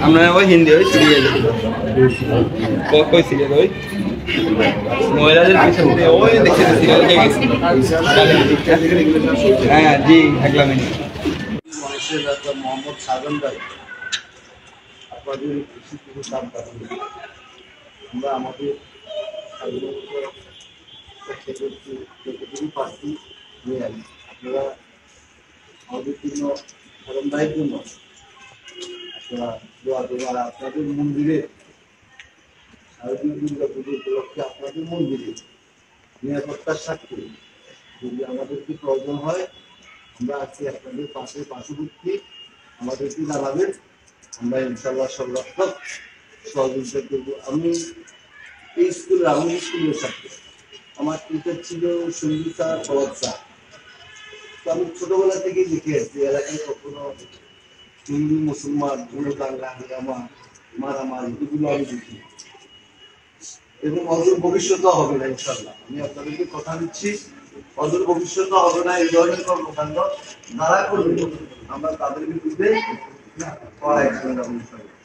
আমরা ওই হিন্দি ওই সিরিয়াল কই সিরিয়াল ওই মহিলাদের পিছনে ওই দেখতে সিরিয়াল হয়ে গেছে। হ্যাঁ জি একলা মিনিট মোহাম্মদ সাজন ভাই আপনাদের কিছু কাম করেন আমরা আমাদের পার্টি নিয়ে আনি আপনারা আমাদের জন্য সাজন ভাইয়ের জন্য আপনারা দোয়া দেবেন। আপনাদের মন্দিরে শারদীয় দুর্গা পুজো উপলক্ষে আপনাদের মন্দিরে নিরাপত্তার স্বার্থে যদি আমাদেরকে প্রয়োজন হয় আমরা আছি আপনাদের পার্শ্ববর্তী আমাদেরকে জানাবেন, আমরা ইনশাল্লাহ সর্বাত্মক সহযোগিতা করবো। আমি এই স্কুলের ছাত্র, আমার টিচার ছিল সঙ্গীতা ফওয়াদ স্যার। তো আমি ছোটবেলা থেকেই দেখে আসছি এলাকায় কখনো হিন্দু মুসলমান কোনো দাঙ্গা হাঙ্গামা মারামারি এগুলো আমি দেখি এবং অদূর ভবিষ্যৎও হবে না ইনশাল্লাহ। আমি আপনাদেরকে কথা দিচ্ছি অদূর ভবিষ্যৎও হবে না। এই ধরনের কর্মকাণ্ড যারা করবে আমরা তাদের বিরুদ্ধে অ্যাকশন নেব ইনশাল্লাহ।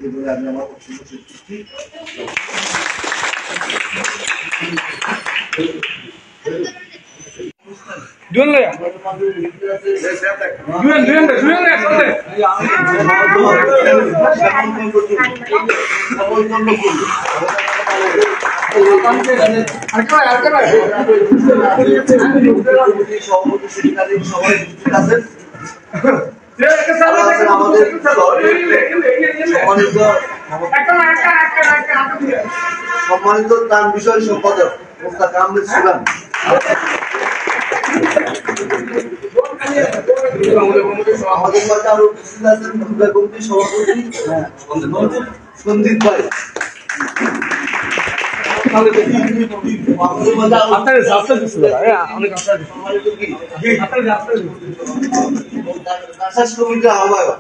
এই বলে আমি আমার বক্তব্য শেষ করছি। সম্মানিত তার বিষয় সম্পাদক মোস্তাক আহমেদ সুলান, আমাদের মাঝে আরো উপস্থিত আছেন দুর্গা কমিটির সভাপতি সন্দীপ ভাই, কমিটির আহ্বায়ক